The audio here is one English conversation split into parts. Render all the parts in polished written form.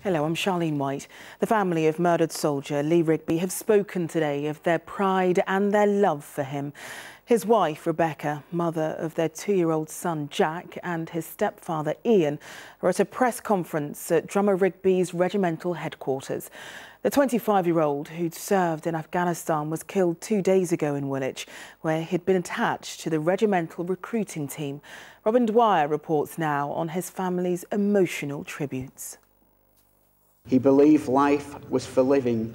Hello, I'm Charlene White. The family of murdered soldier Lee Rigby have spoken today of their pride and their love for him. His wife, Rebecca, mother of their 2-year-old son, Jack, and his stepfather, Ian, are at a press conference at drummer Rigby's regimental headquarters. The 25-year-old who'd served in Afghanistan was killed 2 days ago in Woolwich, where he'd been attached to the regimental recruiting team. Robin Dwyer reports now on his family's emotional tributes. He believed life was for living,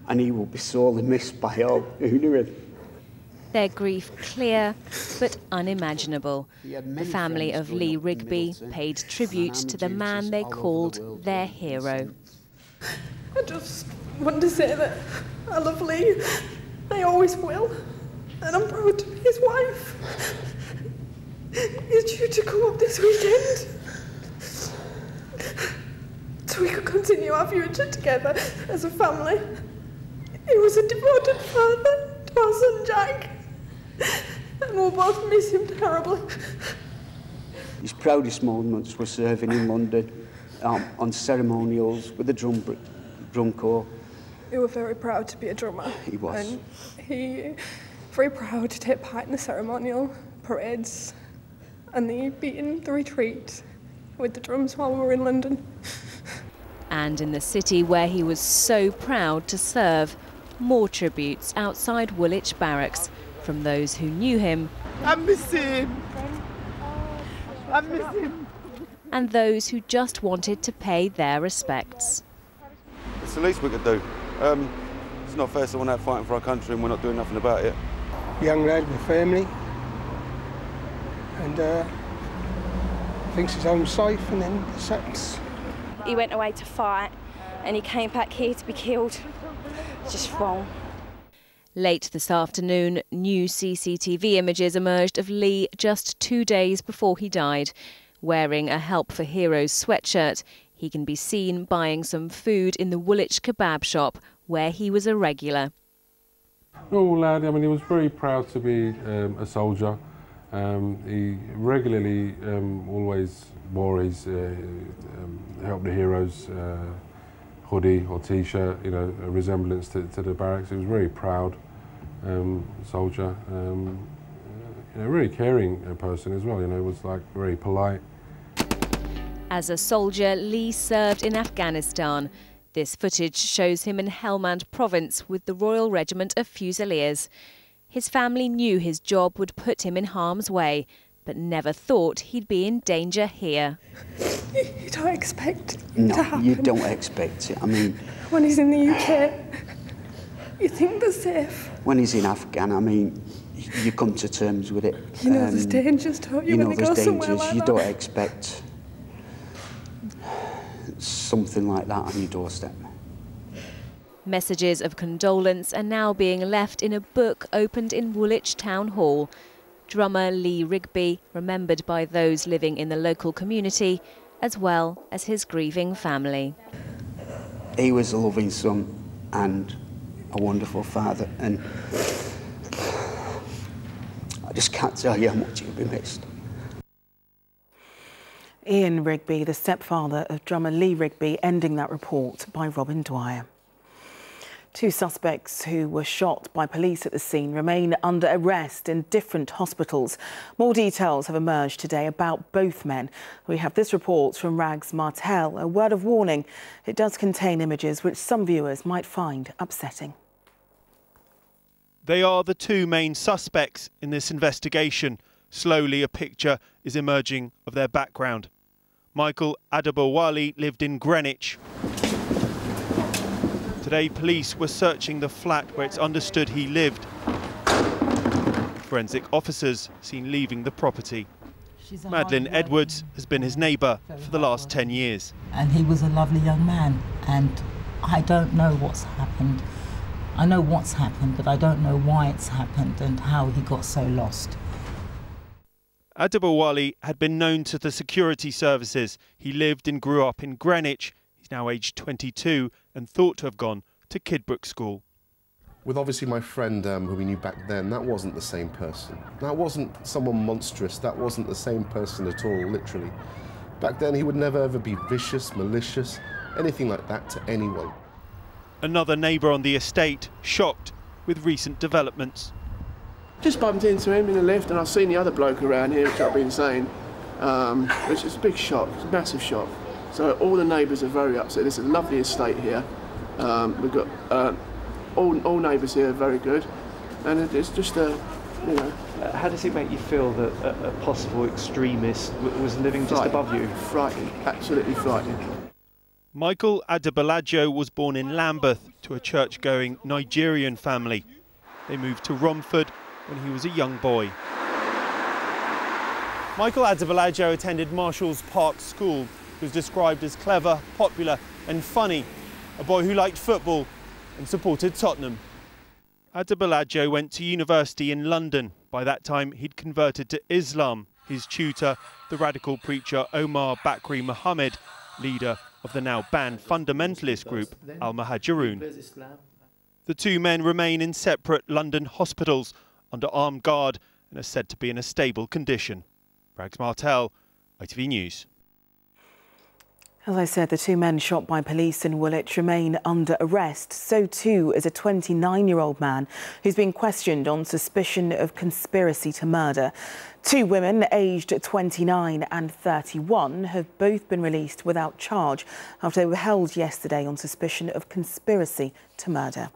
and he will be sorely missed by all who knew him. Their grief clear, but unimaginable. The family of Lee Rigby paid tribute to the man they called their hero. I just want to say that I love Lee. I always will. And I'm proud to be his wife. He's due to come up this weekend, so we could continue our future together as a family. He was a devoted father to our son Jack, and we'll both miss him terribly. His proudest moments were serving in London on ceremonials with the drum corps. We were very proud to be a drummer. He was. And he very proud to take part in the ceremonial parades and the beating the retreat with the drums while we were in London. And in the city where he was so proud to serve, more tributes outside Woolwich Barracks from those who knew him. I miss him. I miss him. And those who just wanted to pay their respects. It's the least we could do. It's not fair someone out fighting for our country and we're not doing nothing about it. Young lad with family, and thinks his home's safe, and then sacks. He went away to fight and he came back here to be killed. It's just wrong. Late this afternoon, new CCTV images emerged of Lee just 2 days before he died. Wearing a Help for Heroes sweatshirt, he can be seen buying some food in the Woolwich kebab shop, where he was a regular. Oh, lad, I mean, he was very proud to be a soldier. He regularly always wore his Help the Heroes hoodie or T-shirt, you know, a resemblance to the barracks. He was a very proud soldier, you know, really caring person as well. You know, was like very polite. As a soldier, Lee served in Afghanistan. This footage shows him in Helmand Province with the Royal Regiment of Fusiliers. His family knew his job would put him in harm's way, but never thought he'd be in danger here. You don't expect it No, to happen. you don't expect it. I mean, when he's in the UK, you think they're safe. when he's in Afghan, I mean, you come to terms with it. You know there's dangers, don't you, when they go somewhere like you that? don't expect something like that on your doorstep. Messages of condolence are now being left in a book opened in Woolwich Town Hall. Drummer Lee Rigby, remembered by those living in the local community, as well as his grieving family. He was a loving son and a wonderful father, and I just can't tell you how much he'll be missed. Ian Rigby, the stepfather of drummer Lee Rigby, ending that report by Robin Dwyer. 2 suspects who were shot by police at the scene remain under arrest in different hospitals. More details have emerged today about both men. We have this report from Rags Martel. A word of warning, it does contain images which some viewers might find upsetting. They are the 2 main suspects in this investigation. Slowly a picture is emerging of their background. Michael Adebolajo lived in Greenwich. Today, police were searching the flat where it's understood he lived. Forensic officers seen leaving the property. Madeline Edwards has been his neighbour for the last 10 years. And he was a lovely young man, and I don't know what's happened. I know what's happened, but I don't know why it's happened and how he got so lost. Adebolajo had been known to the security services. He lived and grew up in Greenwich. He's now aged 22 and thought to have gone to Kidbrooke School. With obviously my friend who we knew back then, that wasn't the same person. That wasn't someone monstrous, that wasn't the same person at all, literally. Back then he would never ever be vicious, malicious, anything like that to anyone. Another neighbour on the estate shocked with recent developments. Just bumped into him in the lift and I've seen the other bloke around here, which I've been saying, which is a big shock, it's a massive shock. So all the neighbours are very upset. This is a lovely estate here. We've got all neighbours here are very good, and it's just a, you know. How does it make you feel that a possible extremist was living just above you? Frightening, absolutely frightening. Michael Adebolajo was born in Lambeth to a church-going Nigerian family. They moved to Romford when he was a young boy. Michael Adebolajo attended Marshall's Park School. He was described as clever, popular and funny, a boy who liked football and supported Tottenham. Adebolajo went to university in London. By that time, he'd converted to Islam. His tutor, the radical preacher Omar Bakri Muhammad, leader of the now banned fundamentalist group Al-Muhajirun. The two men remain in separate London hospitals under armed guard and are said to be in a stable condition. Rags Martell, ITV News. As I said, the two men shot by police in Woolwich remain under arrest. So too is a 29-year-old man who's been questioned on suspicion of conspiracy to murder. Two women, aged 29 and 31, have both been released without charge after they were held yesterday on suspicion of conspiracy to murder.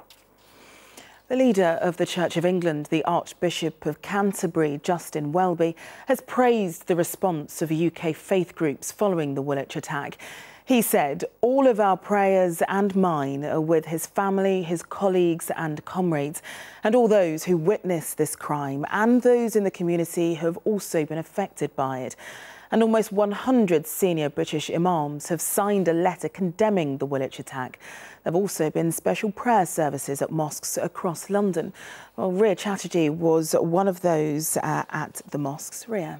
The leader of the Church of England, the Archbishop of Canterbury, Justin Welby, has praised the response of UK faith groups following the Woolwich attack. He said, "All of our prayers and mine are with his family, his colleagues and comrades, and all those who witnessed this crime and those in the community who have also been affected by it." And almost 100 senior British imams have signed a letter condemning the Woolwich attack. There have also been special prayer services at mosques across London. Well, Ria Chatterjee was one of those at the mosques. Ria.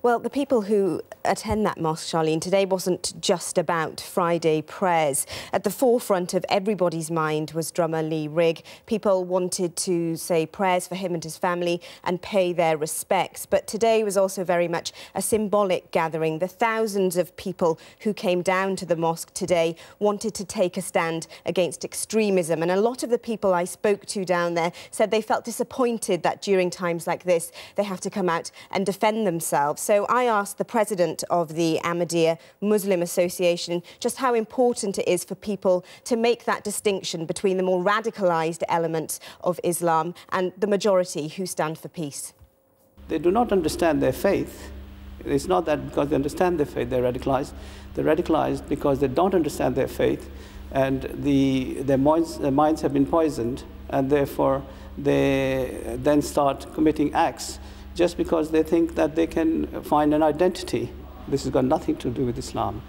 Well, the people who attend that mosque, Charlene, today wasn't just about Friday prayers. At the forefront of everybody's mind was drummer Lee Rigg. People wanted to say prayers for him and his family and pay their respects. But today was also very much a symbolic gathering. The thousands of people who came down to the mosque today wanted to take a stand against extremism. And a lot of the people I spoke to down there said they felt disappointed that during times like this, they have to come out and defend themselves. So I asked the president of the Ahmadiyya Muslim Association just how important it is for people to make that distinction between the more radicalised elements of Islam and the majority who stand for peace. They do not understand their faith. It's not that because they understand their faith, they're radicalised. They're radicalised because they don't understand their faith and their minds have been poisoned, and therefore they then start committing acts just because they think that they can find an identity. This has got nothing to do with Islam.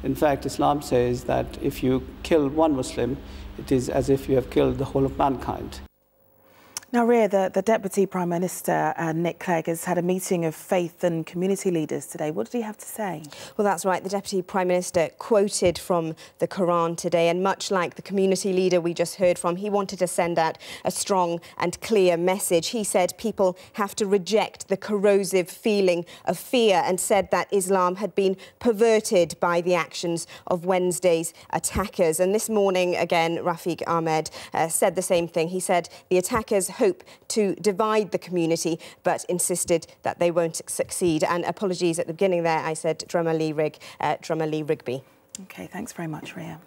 In fact, Islam says that if you kill one Muslim, it is as if you have killed the whole of mankind. Now, Ria, the Deputy Prime Minister, Nick Clegg, has had a meeting of faith and community leaders today. What did he have to say? Well, that's right. The Deputy Prime Minister quoted from the Quran today, and much like the community leader we just heard from, he wanted to send out a strong and clear message. He said people have to reject the corrosive feeling of fear and said that Islam had been perverted by the actions of Wednesday's attackers. And this morning, again, Rafiq Ahmed said the same thing. He said the attackers hope to divide the community, but insisted that they won't succeed. And apologies at the beginning there, I said drummer Lee Rigby. OK, thanks very much, Ria.